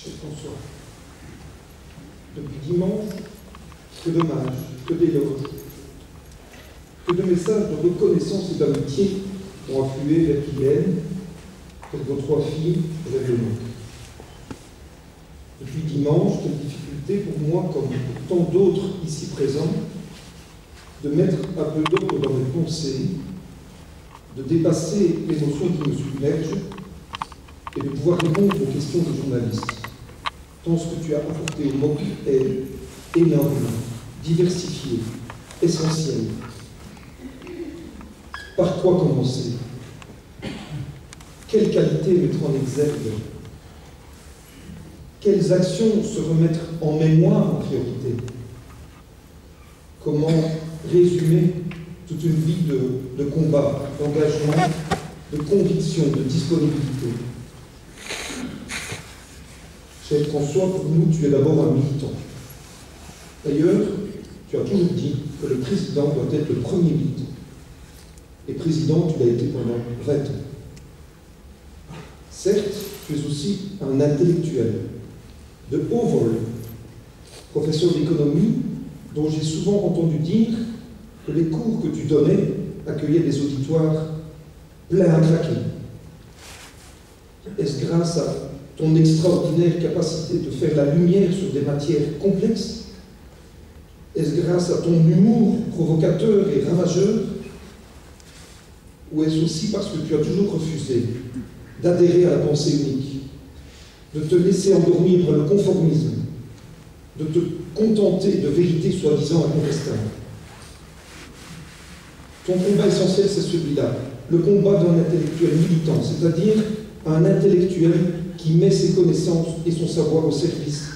Cher François, depuis dimanche, que d'hommages, que d'éloges, que de messages de reconnaissance et d'amitié ont afflué vers Guylaine, vers vos 3 filles et vers le nôtre. Depuis dimanche, quelle difficulté pour moi, comme pour tant d'autres ici présents, de mettre un peu d'ordre dans mes pensées, de dépasser l'émotion qui me submerge et de pouvoir répondre aux questions des journalistes. Tant ce que tu as apporté au MOC est énorme, diversifié, essentiel. Par quoi commencer? Quelles qualités mettre en exergue? Quelles actions se remettre en mémoire en priorité? Comment résumer toute une vie de combat, d'engagement, de conviction, de disponibilité? Cher François, pour nous, tu es d'abord un militant. D'ailleurs, tu as toujours dit que le président doit être le premier militant. Et président, tu l'as été pendant 20 ans. Certes, tu es aussi un intellectuel de haut vol, professeur d'économie, dont j'ai souvent entendu dire que les cours que tu donnais accueillaient des auditoires pleins à craquer. Est-ce grâce à ton extraordinaire capacité de faire la lumière sur des matières complexes? Est-ce grâce à ton humour provocateur et ravageur? Ou est-ce aussi parce que tu as toujours refusé d'adhérer à la pensée unique, de te laisser endormir par le conformisme, de te contenter de vérités soi-disant incontestables? Ton combat essentiel, c'est celui-là, le combat d'un intellectuel militant, c'est-à-dire un intellectuel qui met ses connaissances et son savoir au service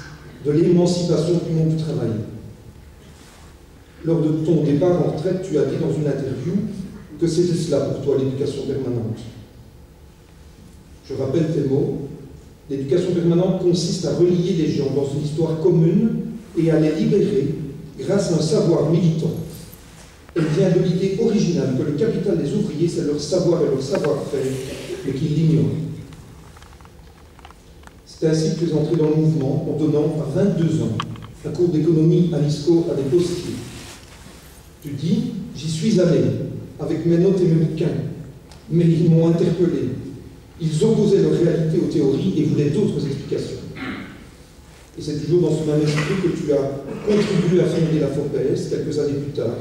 de l'émancipation du monde du travail. Lors de ton départ en retraite, tu as dit dans une interview que c'était cela pour toi, l'éducation permanente. Je rappelle tes mots. L'éducation permanente consiste à relier les gens dans une histoire commune et à les libérer grâce à un savoir militant. Elle vient de l'idée originale que le capital des ouvriers, c'est leur savoir et leur savoir-faire, mais qu'ils l'ignorent. C'est ainsi que tu es entré dans le mouvement en donnant à 22 ans un cours d'économie à l'ISCO à des postiers. Tu dis, j'y suis allé, avec mes notes et mes bouquins, mais ils m'ont interpellé. Ils opposaient leur réalité aux théories et voulaient d'autres explications. Et c'est toujours dans ce même esprit que tu as contribué à fonder la FOPES quelques années plus tard,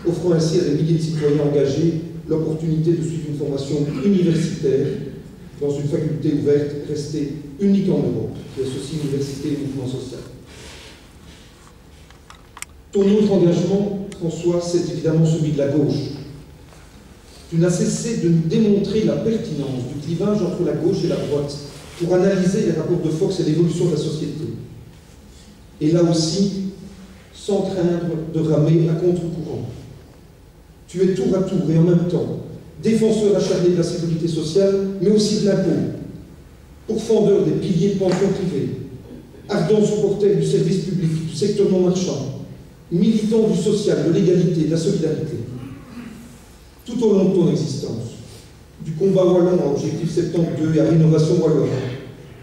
offrant ainsi à des milliers de citoyens engagés l'opportunité de suivre une formation universitaire dans une faculté ouverte restée unique en Europe, qui associe université et mouvement social. Ton autre engagement, François, c'est évidemment celui de la gauche. Tu n'as cessé de nous démontrer la pertinence du clivage entre la gauche et la droite pour analyser les rapports de force et l'évolution de la société. Et là aussi, sans craindre de ramer à contre-courant. Tu es tour à tour et en même temps défenseur acharné de la sécurité sociale, mais aussi de l'impôt, pourfendeur des piliers de pension privée, ardent supporter du service public, du secteur non marchand, militant du social, de l'égalité, de la solidarité. Tout au long de ton existence, du combat wallon à Objectif 72 et à Rénovation Wallonne,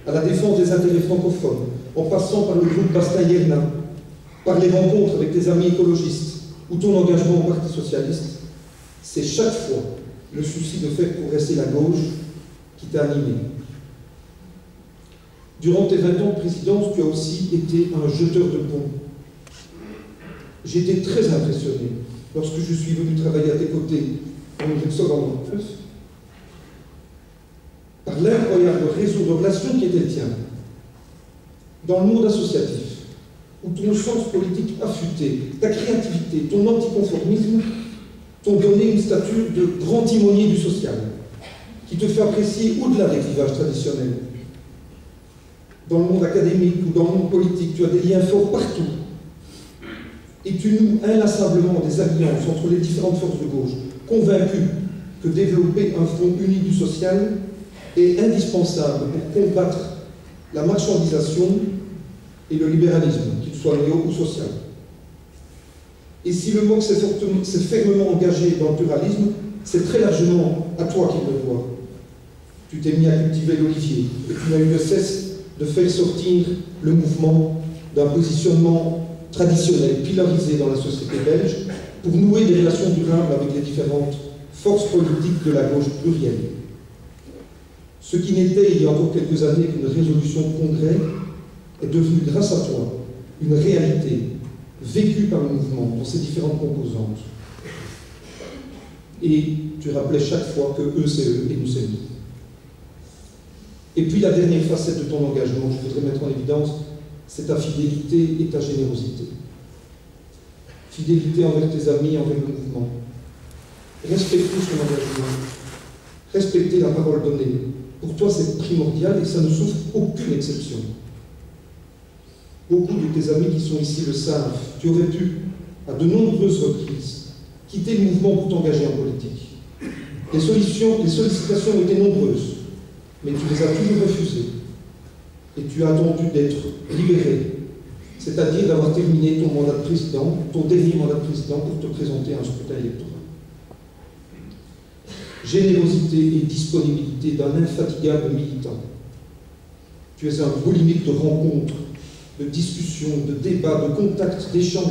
à la défense des intérêts francophones, en passant par le groupe Bastien-Yerna, par les rencontres avec tes amis écologistes ou ton engagement au Parti socialiste, c'est chaque fois le souci de faire progresser la gauche qui t'a animé. Durant tes 20 ans de présidence, tu as aussi été un jeteur de ponts. J'ai été très impressionné lorsque je suis venu travailler à tes côtés en 1999 par l'incroyable réseau de relations qui était le tien dans le monde associatif, où ton sens politique affûté, ta créativité, ton anticonformisme t'ont donné une stature de grand timonier du social, qui te fait apprécier au-delà des clivages traditionnels. Dans le monde académique ou dans le monde politique, tu as des liens forts partout. Et tu noues inlassablement des alliances entre les différentes forces de gauche, convaincu que développer un front uni du social est indispensable pour combattre la marchandisation et le libéralisme, qu'il soit néo ou social. Et si le MOC s'est fermement engagé dans le pluralisme, c'est très largement à toi qu'il le doit. Tu t'es mis à cultiver l'olivier et tu n'as eu de cesse de faire sortir le mouvement d'un positionnement traditionnel, pilarisé dans la société belge, pour nouer des relations durables avec les différentes forces politiques de la gauche plurielle. Ce qui n'était il y a encore quelques années qu'une résolution de congrès est devenu, grâce à toi, une réalité vécue par le mouvement dans ses différentes composantes. Et tu rappelais chaque fois que eux c'est eux et nous c'est nous. Et puis la dernière facette de ton engagement, je voudrais mettre en évidence, c'est ta fidélité et ta générosité. Fidélité envers tes amis, envers le mouvement. Respecter son engagement. Respecter la parole donnée. Pour toi, c'est primordial et ça ne souffre aucune exception. Beaucoup de tes amis qui sont ici le savent. Tu aurais pu, à de nombreuses reprises, quitter le mouvement pour t'engager en politique. Les sollicitations ont été nombreuses, mais tu les as toujours refusées. Et tu as attendu d'être libéré, c'est-à-dire d'avoir terminé ton mandat de président, ton dernier mandat de président, pour te présenter à un scrutin électoral. Générosité et disponibilité d'un infatigable militant. Tu es un boulimique de rencontres, de discussions, de débats, de contacts, d'échanges.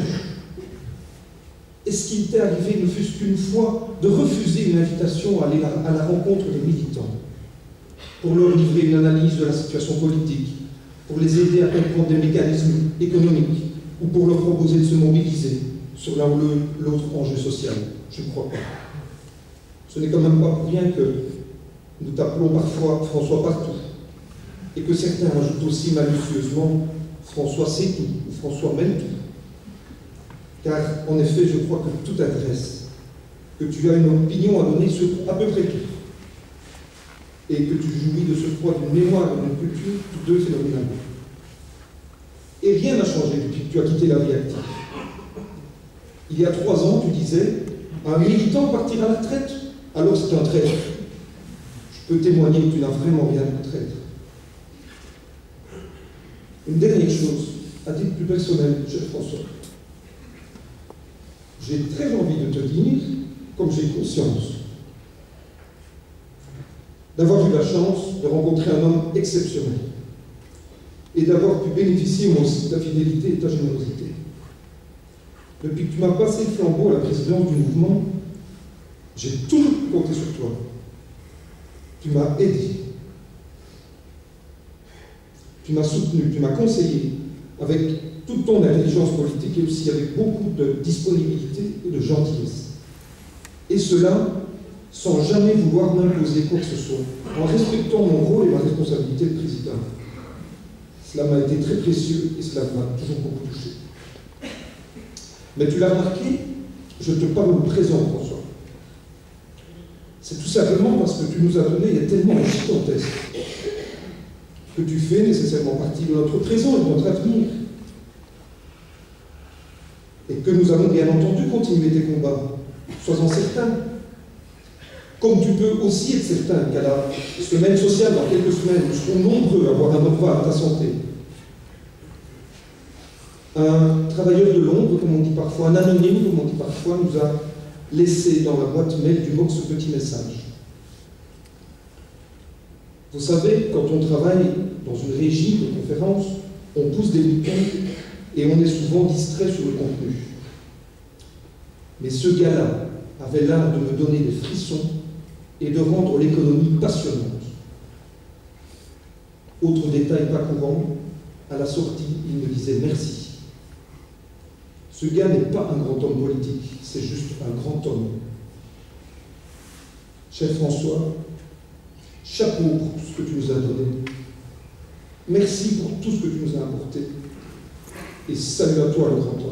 Est-ce qu'il t'est arrivé, ne fût-ce qu'une fois, de refuser une invitation à aller à la rencontre des militants, pour leur livrer une analyse de la situation politique, pour les aider à comprendre des mécanismes économiques, ou pour leur proposer de se mobiliser sur l'un ou l'autre enjeu social? Je ne crois pas. Ce n'est quand même pas pour rien que nous t'appelons parfois François Partout, et que certains ajoutent aussi malicieusement François sait tout, ou François mène tout. Car, en effet, je crois que tout t'intéresse, que tu as une opinion à donner sur à peu près tout, et que tu jouis de ce poids d'une mémoire et d'une culture, tous deux phénoménales. Et rien n'a changé depuis que tu as quitté la vie active. Il y a 3 ans, tu disais, un militant partir à la retraite, alors c'est un traître. Je peux témoigner que tu n'as vraiment rien de traître. Une dernière chose, à titre plus personnel, cher François. J'ai très envie de te dire, comme j'ai conscience, d'avoir eu la chance de rencontrer un homme exceptionnel et d'avoir pu bénéficier moi aussi de ta fidélité et de ta générosité. Depuis que tu m'as passé le flambeau à la présidence du mouvement, j'ai toujours pu compter sur toi. Tu m'as aidé. Tu m'as soutenu, tu m'as conseillé avec toute ton intelligence politique et aussi avec beaucoup de disponibilité et de gentillesse. Et cela sans jamais vouloir m'imposer quoi que ce soit, en respectant mon rôle et ma responsabilité de président. Cela m'a été très précieux et cela m'a toujours beaucoup touché. Mais tu l'as remarqué, je te parle au présent, François. C'est tout simplement parce que tu nous as donné, il y a tellement gigantesque que tu fais nécessairement partie de notre présent et de notre avenir. Et que nous allons bien entendu continuer tes combats, sois-en certain. Comme tu peux aussi être certain qu'à la semaine sociale, dans quelques semaines, nous serons nombreux à avoir un au revoir à ta santé. Un travailleur de l'ombre, comme on dit parfois, un anonyme, comme on dit parfois, nous a laissé dans la boîte mail du box ce petit message. Vous savez, quand on travaille dans une régie de conférence, on pousse des boutons et on est souvent distrait sur le contenu. Mais ce gars-là avait l'art de me donner des frissons et de rendre l'économie passionnante. Autre détail pas courant, à la sortie, il me disait merci. Ce gars n'est pas un grand homme politique, c'est juste un grand homme. Cher François, chapeau pour tout ce que tu nous as donné. Merci pour tout ce que tu nous as apporté. Et salut à toi, le grand homme.